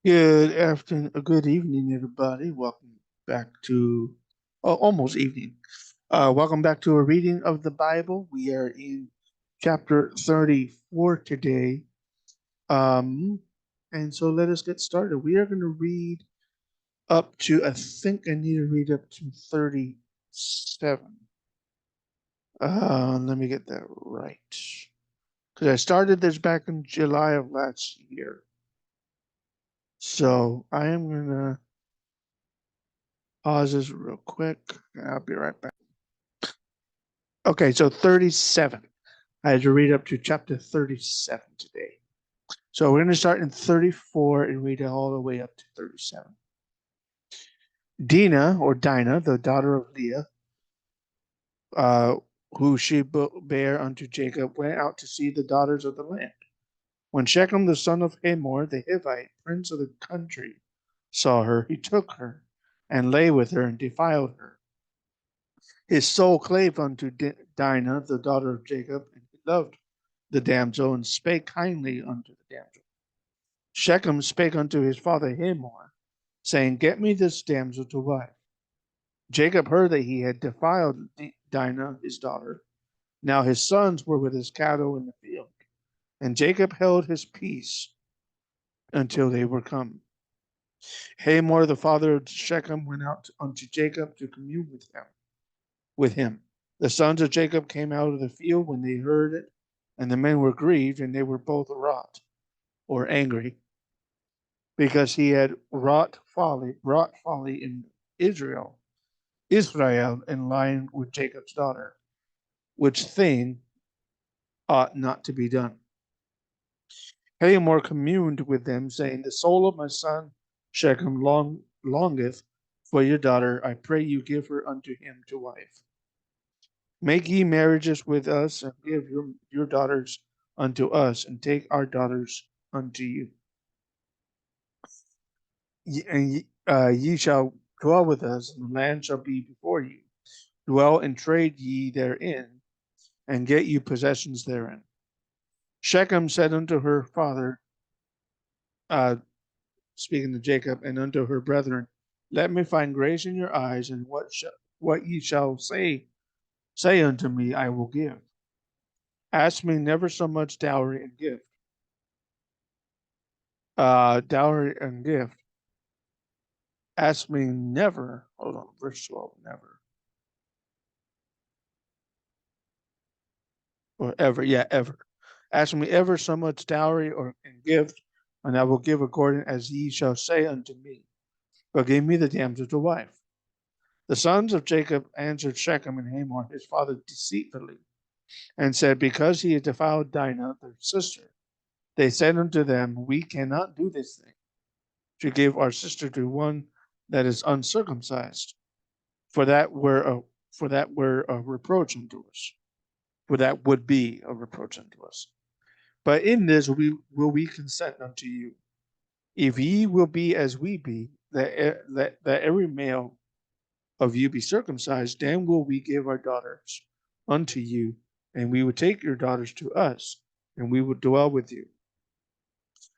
Good afternoon, good evening, everybody. Welcome back to, almost evening. Welcome back to a reading of the Bible. We are in chapter 34 today. Um, and so let us get started. We are going to read up to, I think I need to read up to 37. Let me get that right. Because I started this back in July of last year. So I am going to pause this real quick. I'll be right back. Okay, so 37. I had to read up to chapter 37 today. So we're going to start in 34 and read all the way up to 37. Dinah, the daughter of Leah, uh, who she bare unto Jacob, went out to see the daughters of the land. When Shechem, the son of Hamor, the Hivite, prince of the country, saw her, he took her and lay with her and defiled her. His soul clave unto Dinah, the daughter of Jacob, and he loved the damsel and spake kindly unto the damsel. Shechem spake unto his father Hamor, saying, Get me this damsel to wife. Jacob heard that he had defiled Dinah, his daughter. Now his sons were with his cattle in the field, and Jacob held his peace until they were come. Hamor, the father of Shechem, went out unto Jacob to commune with him. The sons of Jacob came out of the field when they heard it, and the men were grieved, and they were both wroth, or angry, because he had brought folly in Israel in lying with Jacob's daughter, which thing ought not to be done. Hamor communed with them, saying, The soul of my son Shechem longeth for your daughter. I pray you give her unto him to wife. Make ye marriages with us, and give your daughters unto us, and take our daughters unto you. Ye shall dwell with us, and the land shall be before you. Dwell and trade ye therein, and get you possessions therein. Shechem said unto her father, uh, speaking to Jacob, and unto her brethren, Let me find grace in your eyes, and what ye shall say unto me, I will give. Ask me never so much dowry and gift. Dowry and gift. Ask me never. Hold on, verse 12. Never or ever. Yeah, ever. Ask me ever so much dowry or and gift, and I will give according as ye shall say unto me. But give me the damsel to wife. The sons of Jacob answered Shechem and Hamor his father deceitfully, and said, Because he had defiled Dinah their sister. They said unto them, We cannot do this thing, to give our sister to one that is uncircumcised, for that were a reproach unto us. For that would be a reproach unto us. But in this we consent unto you. If ye will be as we be, that every male of you be circumcised, then will we give our daughters unto you, and we would take your daughters to us, and we would dwell with you,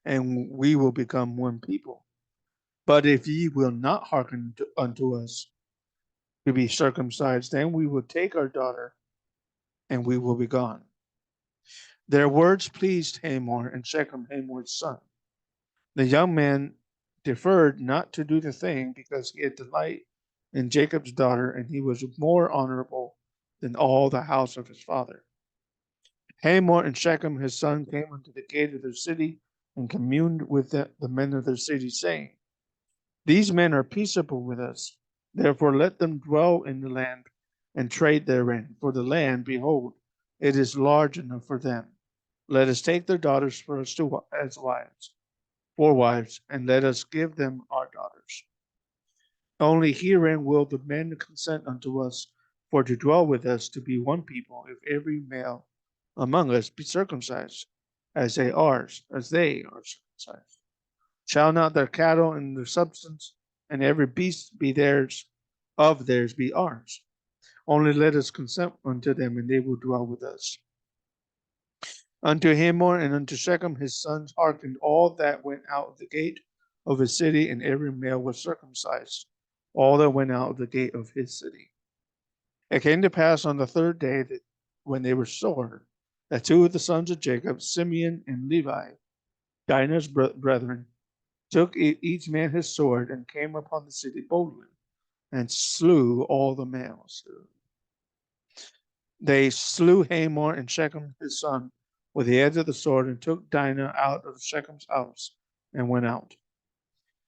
and we will become one people. But if ye will not hearken unto us to be circumcised, then we will take our daughter, and we will be gone. Their words pleased Hamor and Shechem, Hamor's son. The young man deferred not to do the thing because he had delight in Jacob's daughter, and he was more honorable than all the house of his father. Hamor and Shechem his son came unto the gate of their city and communed with the men of their city, saying, These men are peaceable with us. Therefore let them dwell in the land and trade therein. For the land, behold, it is large enough for them. Let us take their daughters for us as wives, for wives, and let us give them our daughters. Only herein will the men consent unto us for to dwell with us to be one people, if every male among us be circumcised, as they are circumcised. Shall not their cattle and their substance and every beast be theirs, of theirs be ours? Only let us consent unto them, and they will dwell with us. Unto Hamor and unto Shechem his sons hearkened all that went out of the gate of his city, and every male was circumcised, all that went out of the gate of his city. It came to pass on the third day that when they were sore, that two of the sons of Jacob, Simeon and Levi, Dinah's brethren, took each man his sword and came upon the city boldly and slew all the males. They slew Hamor and Shechem his son with the edge of the sword and took Dinah out of Shechem's house and went out.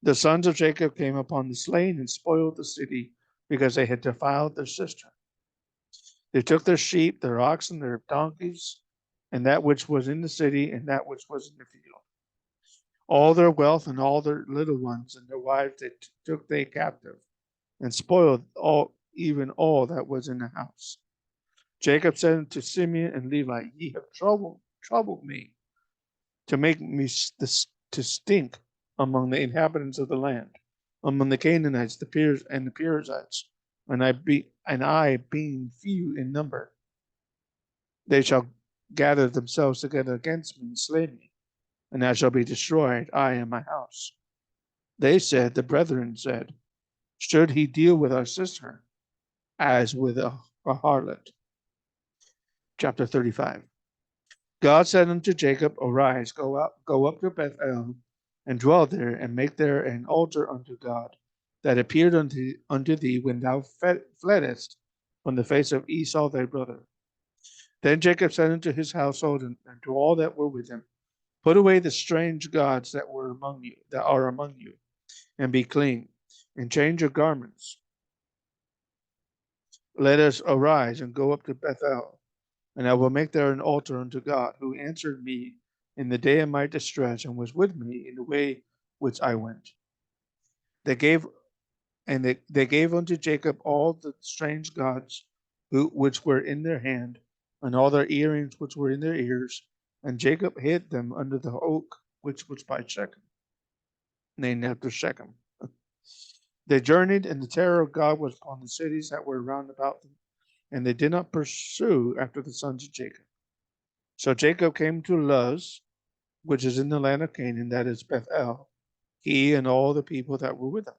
The sons of Jacob came upon the slain and spoiled the city because they had defiled their sister. They took their sheep, their oxen, their donkeys, and that which was in the city and that which was in the field. All their wealth and all their little ones and their wives took they captive, and spoiled even all that was in the house. Jacob said unto Simeon and Levi, Ye have troubled me, to make me to stink among the inhabitants of the land, among the Canaanites, the Perizzites, and I being few in number. They shall gather themselves together against me and slay me, and I shall be destroyed, I and my house. They said, the brethren said, should he deal with our sister as with a harlot? Chapter 35. God said unto Jacob, Arise, go up to Bethel, and dwell there, and make there an altar unto God, that appeared unto thee when thou fleddest from the face of Esau thy brother. Then Jacob said unto his household and to all that were with him, Put away the strange gods that are among you, and be clean, and change your garments. Let us arise and go up to Bethel, and I will make there an altar unto God, who answered me in the day of my distress, and was with me in the way which I went. They gave unto Jacob all the strange gods which were in their hand, and all their earrings which were in their ears, and Jacob hid them under the oak which was by Shechem, named after Shechem. They journeyed, and the terror of God was upon the cities that were round about them, and they did not pursue after the sons of Jacob. So Jacob came to Luz, which is in the land of Canaan, that is Bethel, he and all the people that were with him.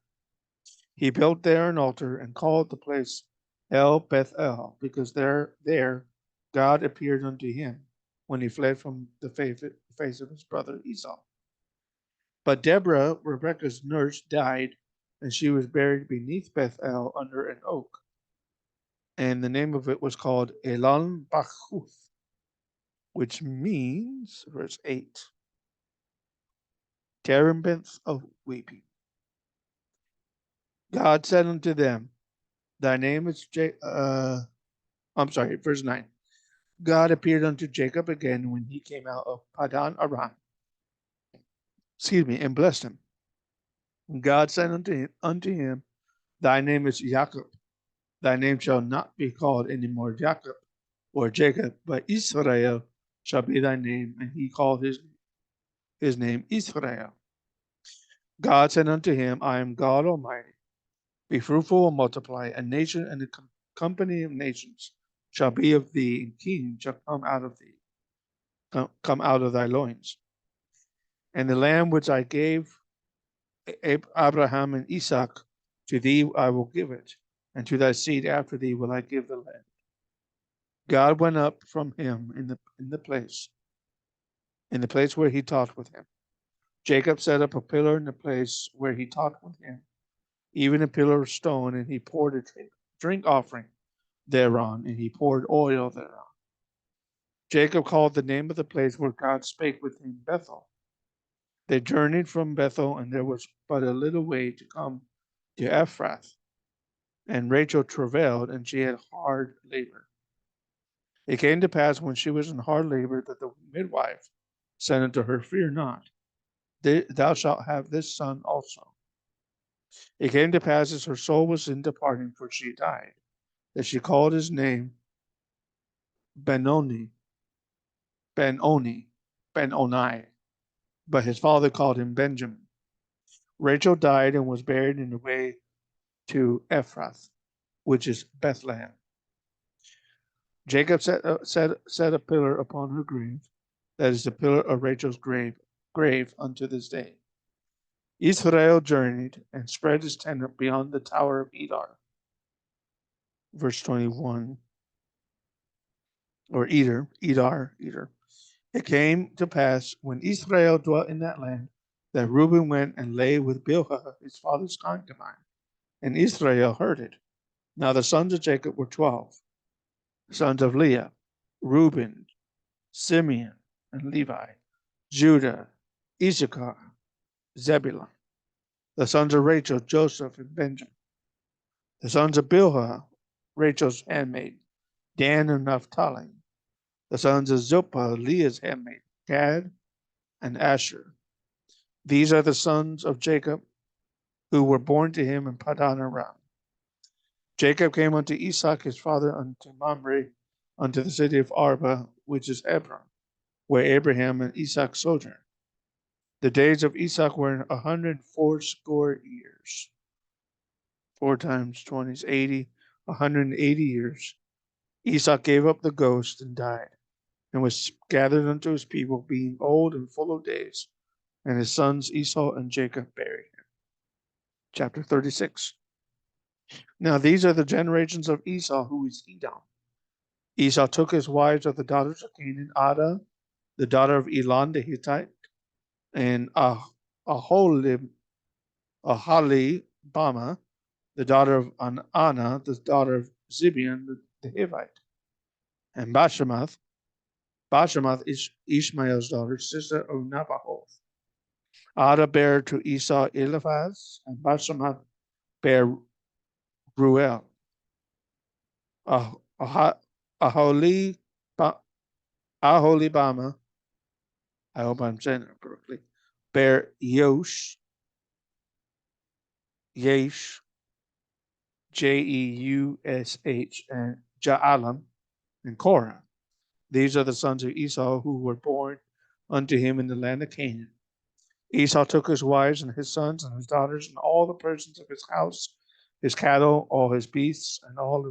He built there an altar and called the place El Bethel, because there God appeared unto him when he fled from the face of his brother Esau. But Deborah, Rebekah's nurse, died, and she was buried beneath Bethel under an oak. And the name of it was called Elon Bachuth, which means, verse 8, terebinth of weeping. God said unto them, Thy name is verse 9. God appeared unto Jacob again when he came out of Padan Aram, and blessed him. And God said unto him, Thy name is Jacob. Thy name shall not be called any more Jacob or Jacob, but Israel shall be thy name. And he called his name Israel. God said unto him, I am God Almighty. Be fruitful and multiply. A nation and a company of nations shall be of thee, and kings shall come out of thee, come out of thy loins. And the land which I gave Abraham and Isaac, to thee I will give it, and to thy seed after thee will I give the land. God went up from him in the place where he talked with him. Jacob set up a pillar in the place where he talked with him, even a pillar of stone, and he poured a drink offering thereon, and he poured oil thereon. Jacob called the name of the place where God spake with him Bethel. They journeyed from Bethel, and there was but a little way to come to Ephrath. And Rachel travailed, and she had hard labor. It came to pass when she was in hard labor that the midwife said unto her, Fear not, thou shalt have this son also. It came to pass as her soul was in departing, for she died, that she called his name Benoni, but his father called him Benjamin. Rachel died and was buried in the way to Ephrath, which is Bethlehem. Jacob set a pillar upon her grave, that is the pillar of Rachel's grave unto this day. Israel journeyed and spread his tent beyond the tower of Edar. Verse 21, or Edar. It came to pass when Israel dwelt in that land that Reuben went and lay with Bilhah, his father's concubine, and Israel heard it. Now the sons of Jacob were 12, sons of Leah, Reuben, Simeon, and Levi, Judah, Issachar, Zebulun. The sons of Rachel, Joseph, and Benjamin. The sons of Bilhah, Rachel's handmaid, Dan and Naphtali. The sons of Zilpah, Leah's handmaid, Gad and Asher. These are the sons of Jacob who were born to him in Padan Aram. Jacob came unto Isaac his father unto Mamre, unto the city of Arba, which is Hebron, where Abraham and Isaac sojourned. The days of Isaac were 180 years. 4 times 20 is 80, 180 years. Esau gave up the ghost and died, and was gathered unto his people, being old and full of days. And his sons Esau and Jacob buried him. Chapter 36. Now these are the generations of Esau, who is Edom. Esau took his wives of the daughters of Canaan, Adah, the daughter of Elon the Hittite, and Aholibama, the daughter of Anna, the daughter of Zibeon the Hivite, and Bashemath. Bashemath is Ishmael's daughter, sister of Nabahoth. Adah bare to Esau Eliphaz, and Bashemath bare Ruel. Aholibama, I hope I'm saying it correctly, bare Yesh, Jeush, and Jaalam, and Korah. These are the sons of Esau who were born unto him in the land of Canaan. Esau took his wives and his sons and his daughters and all the persons of his house, his cattle, all his beasts, and all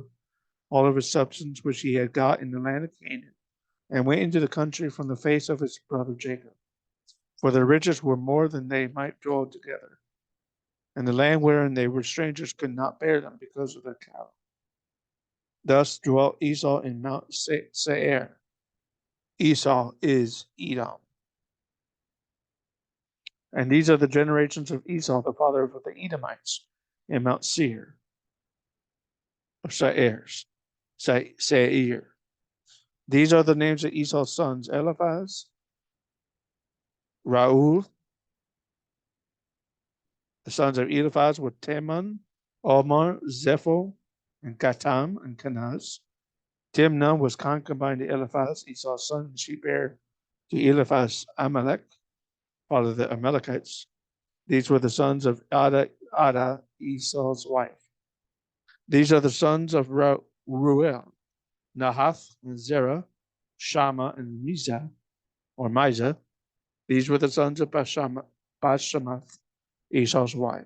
of his substance which he had got in the land of Canaan, and went into the country from the face of his brother Jacob. For their riches were more than they might dwell together, and the land wherein they were strangers could not bear them because of their cattle. Thus dwelt Esau in Mount Seir. Esau is Edom. And these are the generations of Esau, the father of the Edomites, in Mount Seir, or Seir. These are the names of Esau's sons: Eliphaz, Reuel. The sons of Eliphaz were Teman, Omar, Zepho, and Gatam, and Kenaz. Timnah was concubine to Eliphaz, Esau's son, and she bare to Eliphaz Amalek, father of the Amalekites. These were the sons of Adah, Esau's wife. These are the sons of Ruel, Nahath, and Zerah, Shammah, and Mizah, or Mizah. These were the sons of Bashemath, Esau's wife.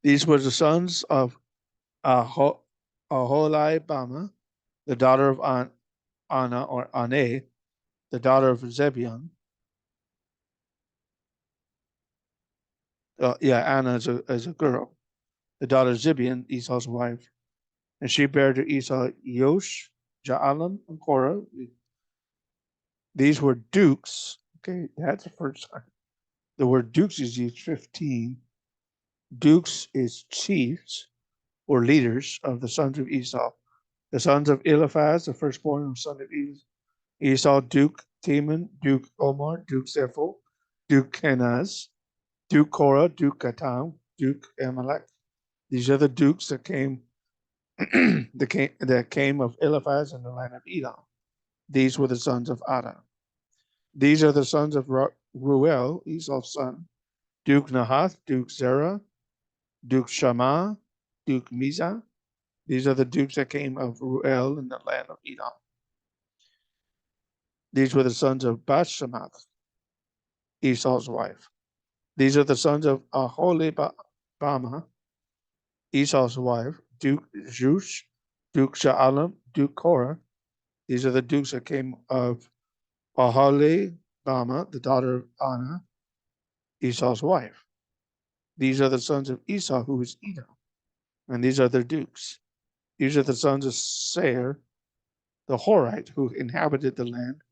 These were the sons of Aholibama, the daughter of Anna, or Ane, the daughter of Zebion. Anna is a girl, the daughter of Zibeon, Esau's wife. And she bare to Esau Yosh, Jaalam, and Korah. These were dukes. Okay, that's the first time. The word dukes is used 15. Dukes is chiefs or leaders of the sons of Esau. The sons of Eliphaz, the firstborn of the son of Esau, Duke Teman, Duke Omar, Duke Zepho, Duke Kenaz, Duke Korah, Duke Gatam, Duke Amalek. These are the dukes that came that came of Eliphaz in the land of Edom. These were the sons of Adah. These are the sons of Ruel, Esau's son, Duke Nahath, Duke Zerah, Duke Shammah, Duke Mizah. These are the dukes that came of Ruel in the land of Edom. These were the sons of Bashemath, Esau's wife. These are the sons of Aholibama, Esau's wife, Duke Jush, Duke Shaalam, Duke Korah. These are the dukes that came of Aholibama, the daughter of Anna, Esau's wife. These are the sons of Esau, who is Edom, and these are their dukes. These are the sons of Seir, the Horite, who inhabited the land,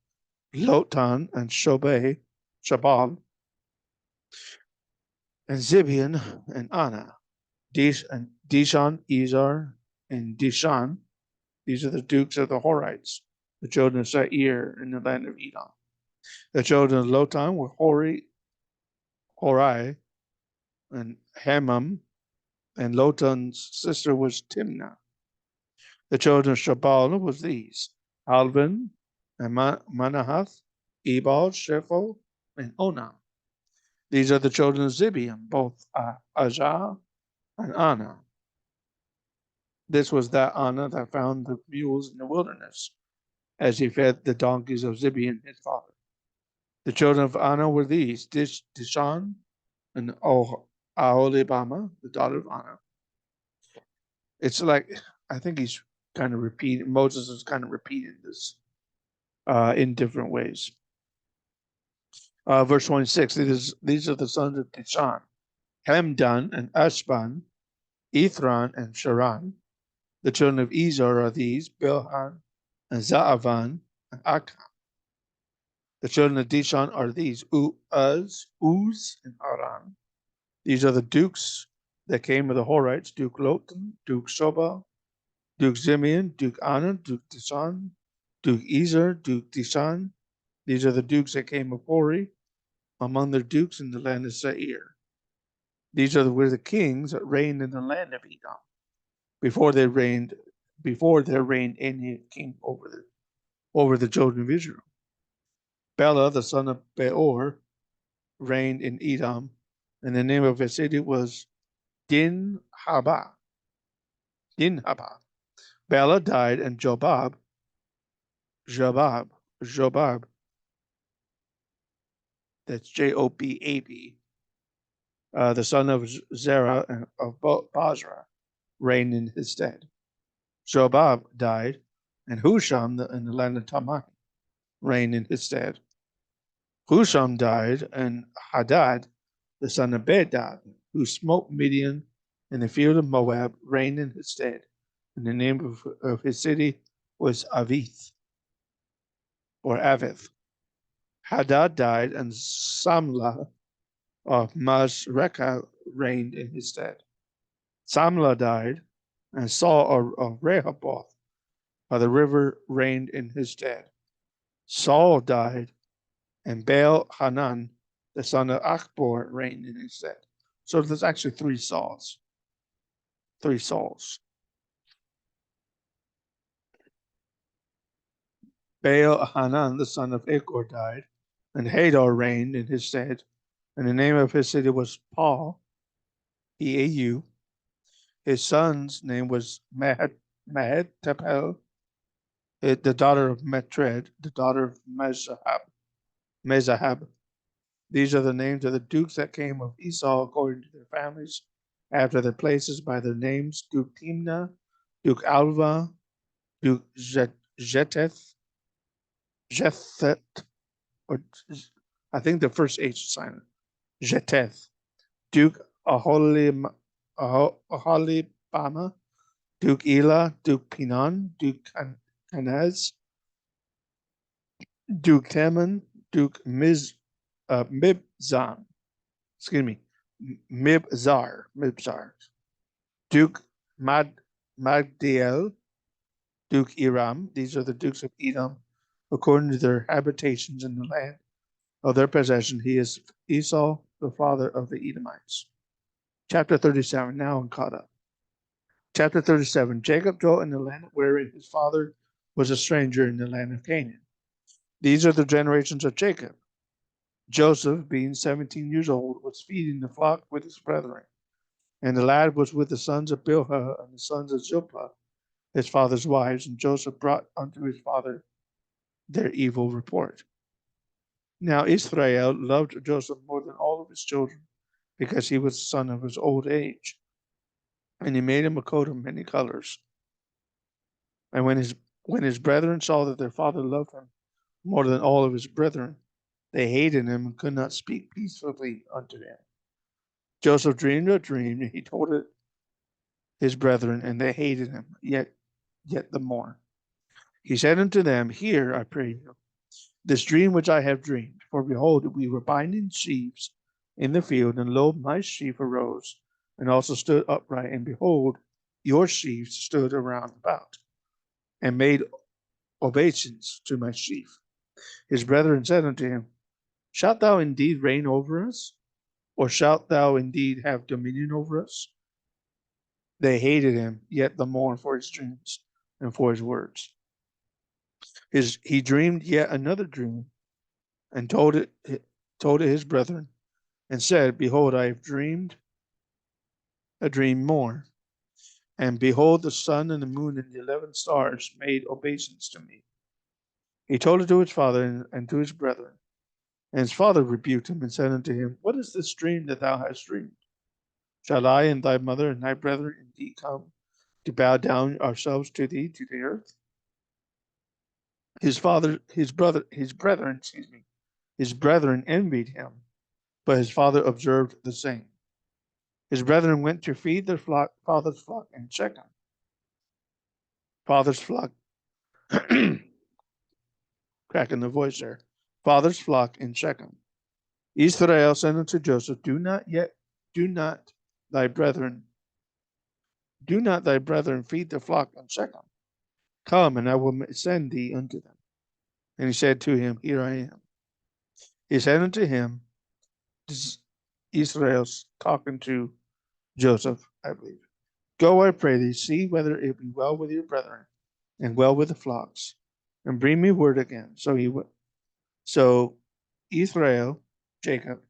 Lotan and Shabal, and Zibeon and Anna, and Dishon, Ezer, and Dishan. These are the dukes of the Horites, the children of Seir in the land of Edom. The children of Lotan were Horai, and Hamam, and Lotan's sister was Timnah. The children of Shabal was these: Alvin, and Manahath, Ebal, Shephel, and Onam. These are the children of Zibeon, both Ajah and Anna. This was that Anna that found the mules in the wilderness, as he fed the donkeys of Zibeon his father. The children of Anna were these: Dishan and Aholibama, the daughter of Anna. It's like, I think he's kind of repeating, Moses is kind of repeating this in different ways. Verse 26, these are the sons of Dishan: Hemdan and Ashban, Ithran and Sharan. The children of Ezer are these: Bilhan and Zaavan and Akan. The children of Dishan are these: Uz and Aran. These are the dukes that came of the Horites: Duke Lotan, Duke Shobal, Duke Zimeon, Duke Anna, Duke Dishan, Duke Ezer, Duke Dishan. These are the dukes that came of Hori among their dukes in the land of Seir. These were the kings that reigned in the land of Edom before there reigned any king over the children of Israel. Bela, the son of Beor, reigned in Edom, and the name of his city was Dinhabah. Bela died, and Jobab, that's Jobab, the son of Zerah of Basra, reigned in his stead. Jobab died, and Husham in the land of Tamar reigned in his stead. Husham died, and Hadad, the son of Bedad, who smote Midian in the field of Moab, reigned in his stead. And the name of his city was Avith, or Avith. Hadad died, and Samlah of Masrekah reigned in his stead. Samlah died, and Saul of Rehoboth by the river reigned in his stead. Saul died, and Baal Hanan, the son of Achbor, reigned in his stead. So there's actually three Sauls. Baal Hanan, the son of Achbor, died, and Hadar reigned in his stead. And the name of his city was Paul, Eau. His son's name was Mehetabel, the daughter of Metred, the daughter of Mezahab. These are the names of the dukes that came of Esau according to their families, after their places by their names: Duke Timnah, Duke Alva, Duke Jethet, or I think the first H is silent, Jeteth, Duke Aholibama, Duke Elah, Duke Pinon, Duke Kanaz, Duke Teman, Duke Mibzar, Duke Magdiel, Duke Iram. These are the dukes of Edom, according to their habitations in the land of their possession. He is Esau, the father of the Edomites. Chapter 37, now I'm caught up. Chapter 37, Jacob dwelt in the land wherein his father was a stranger in the land of Canaan. These are the generations of Jacob. Joseph, being 17 years old, was feeding the flock with his brethren. And the lad was with the sons of Bilhah and the sons of Zilpah, his father's wives, and Joseph brought unto his father their evil report. Now Israel loved Joseph more than all of his children, because he was the son of his old age. And he made him a coat of many colors. And when his brethren saw that their father loved him more than all of his brethren, They hated him and could not speak peacefully unto him. Joseph dreamed a dream, and he told it his brethren, and they hated him yet the more. He said unto them, Hear, I pray you, this dream which I have dreamed. For behold, we were binding sheaves in the field, and lo, my sheaf arose, and also stood upright, and behold, your sheaves stood around about, and made obeisance to my sheaf. His brethren said unto him, Shalt thou indeed reign over us? Or shalt thou indeed have dominion over us? They hated him yet the more for his dreams and for his words. He dreamed yet another dream, and told it his brethren, and said, Behold, I have dreamed a dream more. And behold, the sun and the moon and the 11 stars made obeisance to me. He told it to his father and to his brethren. And his father rebuked him and said unto him, What is this dream that thou hast dreamed? Shall I and thy mother and thy brethren indeed come to bow down ourselves to thee to the earth? His brethren envied him, but his father observed the same. His brethren went to feed their father's flock in Shechem. Father's flock, cracking the voice there. Father's flock in Shechem. Israel said unto Joseph, Do not thy brethren feed the flock in Shechem. Come, and I will send thee unto them. And he said to him, Here I am. He said unto him, this is Israel's talking to Joseph, I believe. Go, I pray thee, see whether it be well with your brethren and well with the flocks, and bring me word again. So Israel, Jacob,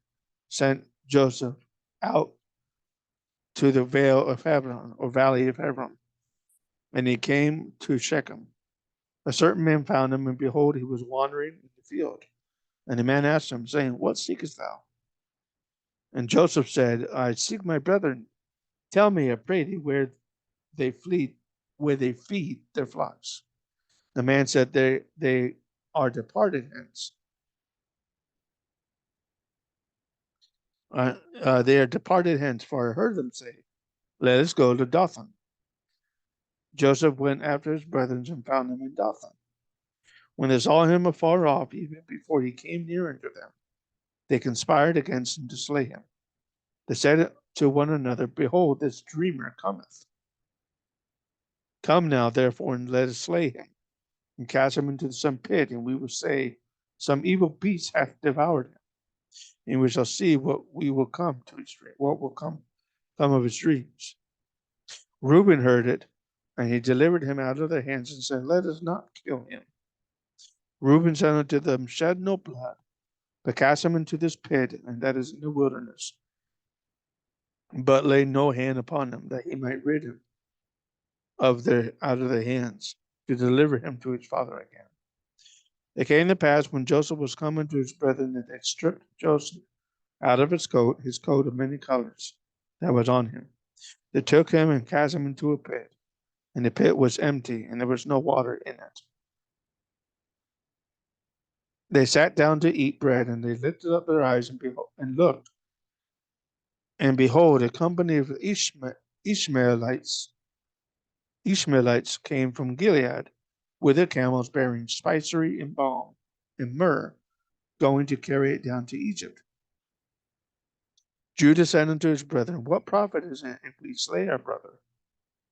sent Joseph out to the vale of Hebron, or valley of Hebron, and he came to Shechem. A certain man found him, and behold, he was wandering in the field. And the man asked him, saying, What seekest thou? And Joseph said, I seek my brethren. Tell me, I pray thee, where they feed their flocks. The man said, They are departed hence. They are departed hence, for I heard them say, Let us go to Dothan. Joseph went after his brethren and found them in Dothan. When they saw him afar off, even before he came near unto them, they conspired against him to slay him. They said to one another, Behold, this dreamer cometh. Come now, therefore, and let us slay him, and cast him into some pit, and we will say, Some evil beast hath devoured him, and we shall see what will come of his dreams. Reuben heard it, and he delivered him out of their hands, and said, Let us not kill him. Reuben said unto them, Shed no blood, but cast him into this pit, and that is in the wilderness. But lay no hand upon him, that he might rid him out of their hands, to deliver him to his father again. It came to pass, when Joseph was come unto his brethren, that they stripped Joseph out of his coat of many colors that was on him. They took him and cast him into a pit, and the pit was empty, and there was no water in it. They sat down to eat bread, and they lifted up their eyes and looked, and behold, a company of Ishmaelites came from Gilead with their camels bearing spicery and balm and myrrh, going to carry it down to Egypt. Judah said unto his brethren, What profit is it if we slay our brother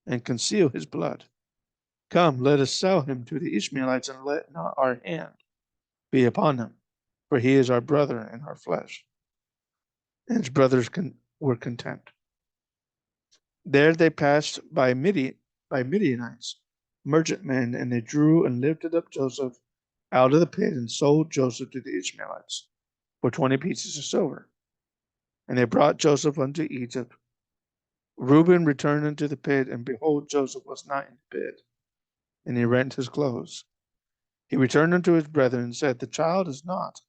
and conceal his blood? Come, let us sell him to the Ishmaelites, and let not our hand be upon him, for he is our brother and our flesh. And his brothers were content. There they passed by Midianites, merchantmen, and they drew and lifted up Joseph out of the pit and sold Joseph to the Ishmaelites for 20 pieces of silver. And they brought Joseph unto Egypt. Reuben returned into the pit, and behold, Joseph was not in the pit, and he rent his clothes. He returned unto his brethren and said, The child is not,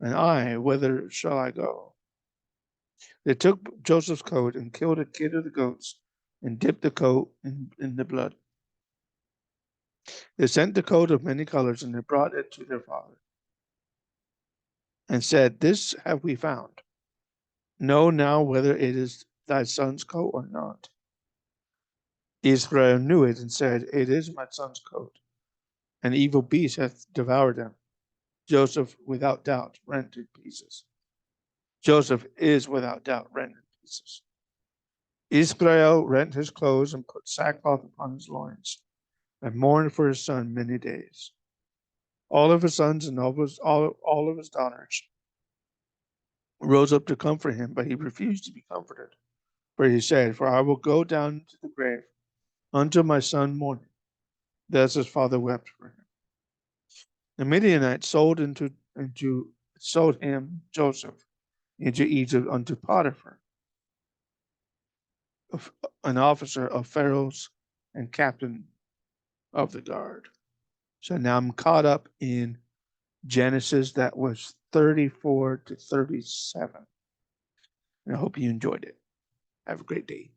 and I, whither shall I go? They took Joseph's coat and killed a kid of the goats and dipped the coat in the blood. They sent the coat of many colors, and they brought it to their father. and said, This have we found. Know now whether it is thy son's coat or not. Israel knew it and said, It is my son's coat. An evil beast hath devoured them. Joseph, without doubt, rent in pieces. Joseph is without doubt rent in pieces. Israel rent his clothes and put sackcloth upon his loins, and mourned for his son many days. All of his sons and all of his daughters rose up to comfort him, but he refused to be comforted. For he said, For I will go down to the grave until my son mourning. Thus his father wept for him. The Midianites sold him, Joseph, into Egypt unto Potiphar, an officer of Pharaoh's and captain of the guard. So now I'm caught up in Genesis that was 34 to 37. And I hope you enjoyed it. Have a great day.